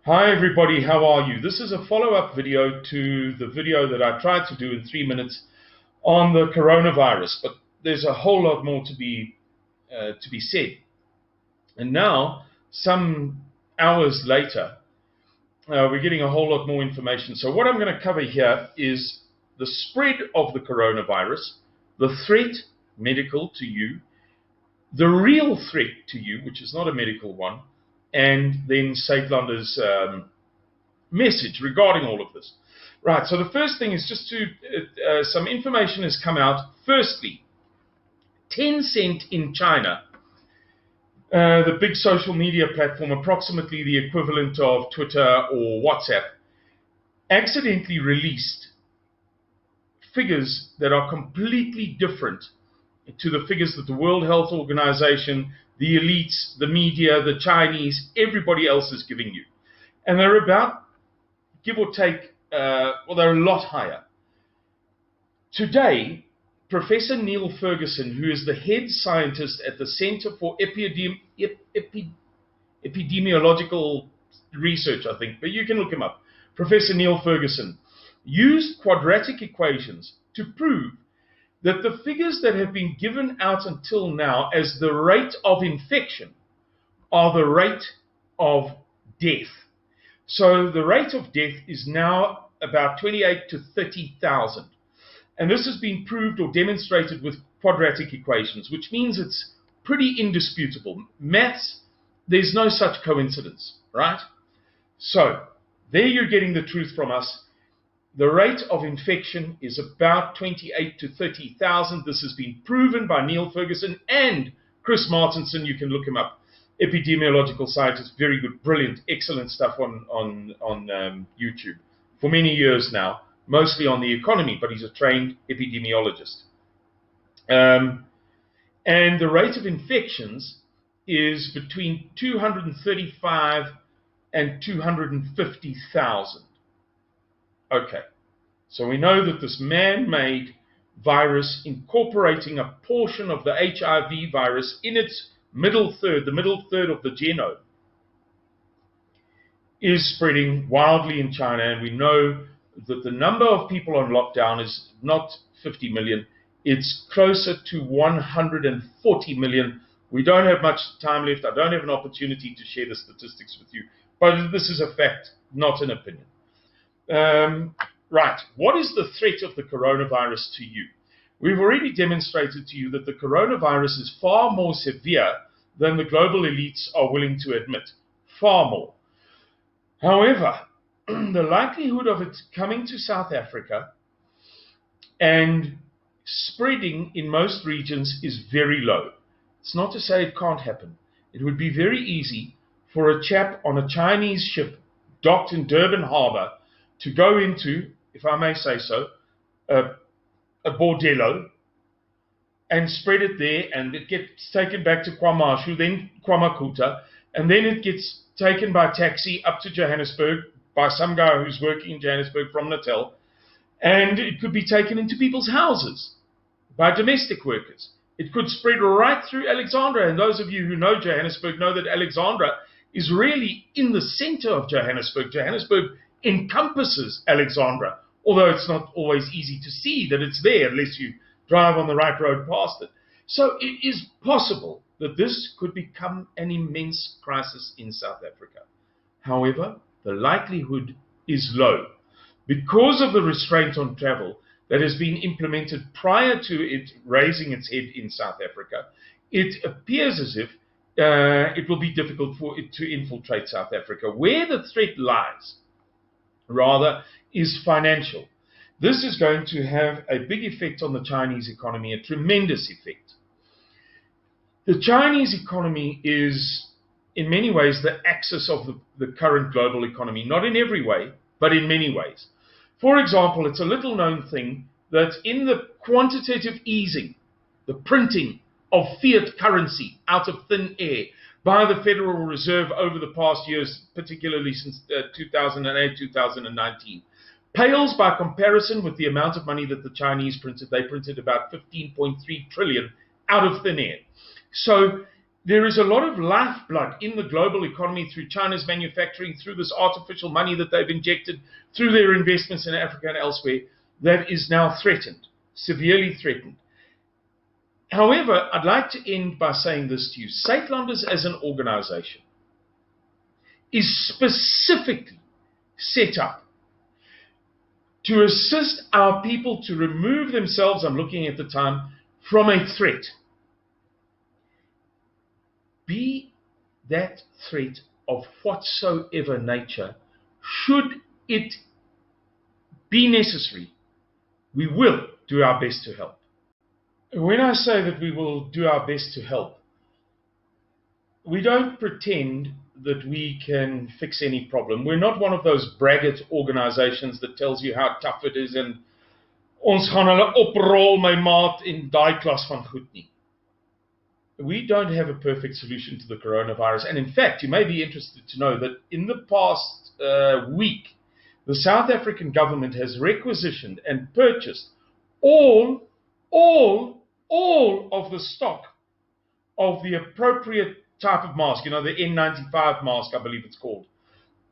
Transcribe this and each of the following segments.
Hi everybody, how are you? This is a follow-up video to the video that I tried to do in 3 minutes on the coronavirus, but there's a whole lot more to be said. And now, some hours later, we're getting a whole lot more information. So what I'm going to cover here is the spread of the coronavirus, the threat, medical, to you, the real threat to you, which is not a medical one, and then Saatlander's message regarding all of this. Right, so the first thing is just to, some information has come out. Firstly, Tencent in China, the big social media platform, approximately the equivalent of Twitter or WhatsApp, accidentally released figures that are completely different to the figures that the World Health Organization, the elites, the media, the Chinese, everybody else is giving you. And they're about, give or take, they're a lot higher. Today, Professor Neil Ferguson, who is the head scientist at the Center for Epidemiological Research, I think, but you can look him up, Professor Neil Ferguson, used quadratic equations to prove that the figures that have been given out until now as the rate of infection are the rate of death. So the rate of death is now about 28 to 30,000. And this has been proved or demonstrated with quadratic equations, which means it's pretty indisputable. Maths, there's no such coincidence, right? So there you're getting the truth from us. The rate of infection is about 28 to 30,000. This has been proven by Neil Ferguson and Chris Martenson. You can look him up. Epidemiological scientist, very good, brilliant, excellent stuff on YouTube for many years now, mostly on the economy, but he's a trained epidemiologist. And the rate of infections is between 235 and 250,000. Okay, so we know that this man-made virus incorporating a portion of the HIV virus in its middle third, the middle third of the genome, is spreading wildly in China, and we know that the number of people on lockdown is not 50 million, it's closer to 140 million. We don't have much time left. I don't have an opportunity to share the statistics with you, but this is a fact, not an opinion. Right, what is the threat of the coronavirus to you? We've already demonstrated to you that the coronavirus is far more severe than the global elites are willing to admit. Far more. However, the likelihood of it coming to South Africa and spreading in most regions is very low. It's not to say it can't happen. It would be very easy for a chap on a Chinese ship docked in Durban Harbour to go into, if I may say so, a bordello and spread it there, and it gets taken back to KwaMashu, then KwaMakuta, and then it gets taken by taxi up to Johannesburg by some guy who's working in Johannesburg from Natal, and it could be taken into people's houses by domestic workers. It could spread right through Alexandra, and those of you who know Johannesburg know that Alexandra is really in the center of Johannesburg. Johannesburg encompasses Alexandra, although it's not always easy to see that it's there unless you drive on the right road past it. So it is possible that this could become an immense crisis in South Africa. However, the likelihood is low. Because of the restraint on travel that has been implemented prior to it raising its head in South Africa, it appears as if it will be difficult for it to infiltrate South Africa. Where the threat lies, rather, is financial. This is going to have a big effect on the Chinese economy, a tremendous effect. The Chinese economy is, in many ways, the axis of the current global economy. Not in every way, but in many ways. For example, it's a little-known thing that in the quantitative easing, the printing of fiat currency out of thin air by the Federal Reserve over the past years, particularly since 2008, 2019, pales by comparison with the amount of money that the Chinese printed. They printed about 15.3 trillion out of thin air. So There is a lot of lifeblood in the global economy through China's manufacturing, through this artificial money that they've injected, through their investments in Africa and elsewhere, that is now threatened, severely threatened. However, I'd like to end by saying this to you. Saatlanders as an organization is specifically set up to assist our people to remove themselves, I'm looking at the time, from a threat. Be that threat of whatsoever nature, should it be necessary, we will do our best to help. When I say that we will do our best to help, we don't pretend that we can fix any problem. We're not one of those braggart organizations that tells you how tough it is and ons gaan hulle oprol my maat in daai klas van goed nie. We don't have a perfect solution to the coronavirus. And in fact, you may be interested to know that in the past week, the South African government has requisitioned and purchased all of the stock of the appropriate type of mask, the N95 mask, I believe it's called,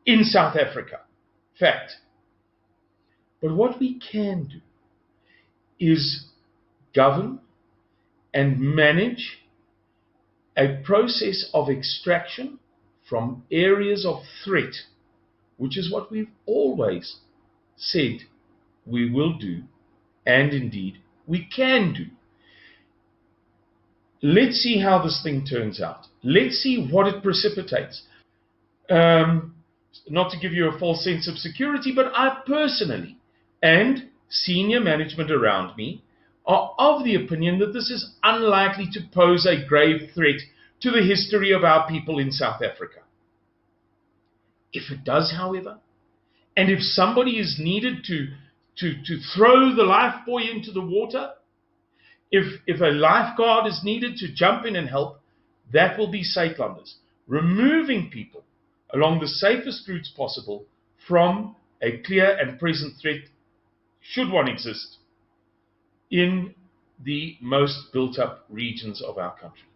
in South Africa. Fact. But what we can do is govern and manage a process of extraction from areas of threat, which is what we've always said we will do, and indeed we can do. Let's see how this thing turns out. Let's see what it precipitates. Not to give you a false sense of security, but I personally and senior management around me are of the opinion that this is unlikely to pose a grave threat to the history of our people in South Africa. If it does, however, and if somebody is needed to throw the life buoy into the water, if a lifeguard is needed to jump in and help, that will be Saatlanders, removing people along the safest routes possible from a clear and present threat, should one exist, in the most built-up regions of our country.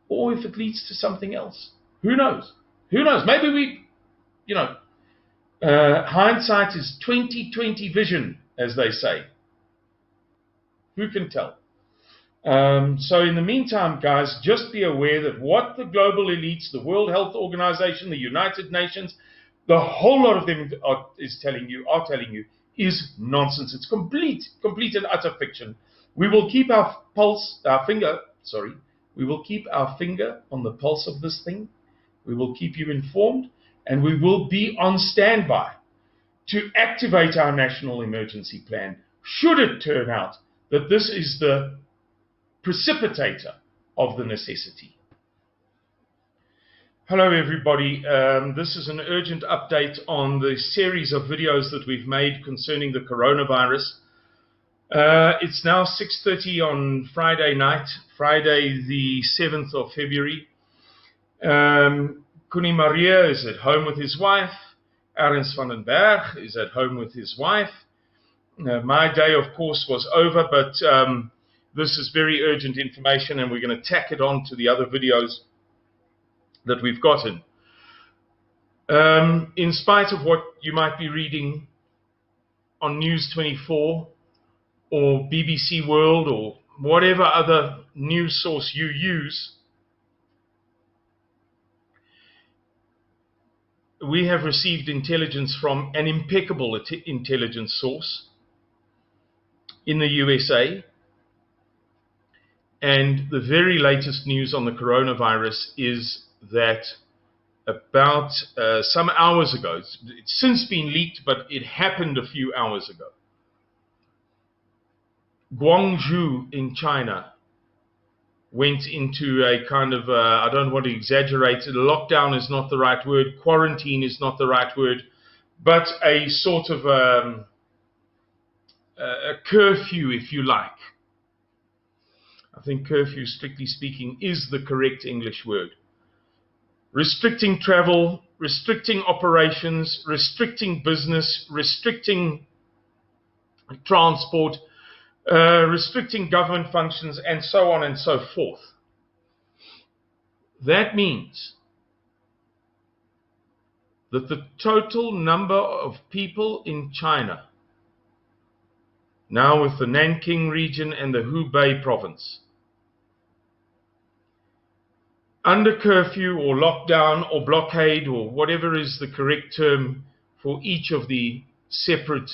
Or if it leads to something else. Who knows? Who knows? Maybe hindsight is 20/20 vision, as they say. Who can tell? So in the meantime, guys, just be aware that what the global elites, the World Health Organization, the United Nations, the whole lot of them are telling you is nonsense. It's complete and utter fiction. We will keep we will keep our finger on the pulse of this thing. We will keep you informed, and we will be on standby to activate our national emergency plan, should it turn out that this is the precipitator of the necessity. Hello everybody, this is an urgent update on the series of videos that we've made concerning the coronavirus. It's now 6:30 on Friday night, Friday the 7th of February. Kuni Maria is at home with his wife. Ernst van den Berg is at home with his wife. My day, of course, was over, but this is very urgent information, and we're going to tack it on to the other videos that we've gotten. In spite of what you might be reading on News 24 or BBC World or whatever other news source you use, we have received intelligence from an impeccable intelligence source in the USA, and the very latest news on the coronavirus is that about some hours ago, it's since been leaked, but it happened a few hours ago, Guangzhou in China went into a kind of, I don't want to exaggerate, lockdown is not the right word, quarantine is not the right word, but a sort of a curfew, if you like. I think curfew, strictly speaking, is the correct English word. Restricting travel, restricting operations, restricting business, restricting transport, restricting government functions, and so on and so forth. That means that the total number of people in China, now with the Nanking region and the Hubei province, under curfew or lockdown or blockade or whatever is the correct term for each of the separate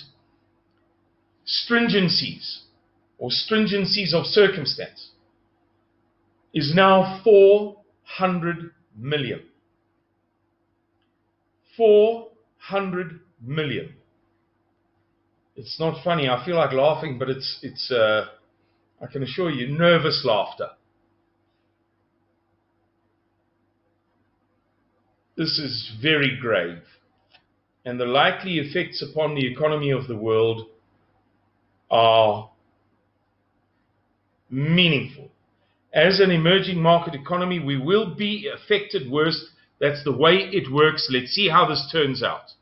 stringencies or stringencies of circumstance, is now 400 million. 400 million. It's not funny. I feel like laughing, but it's I can assure you, nervous laughter. This is very grave, and the likely effects upon the economy of the world are meaningful. As an emerging market economy, we will be affected worst. That's the way it works. Let's see how this turns out.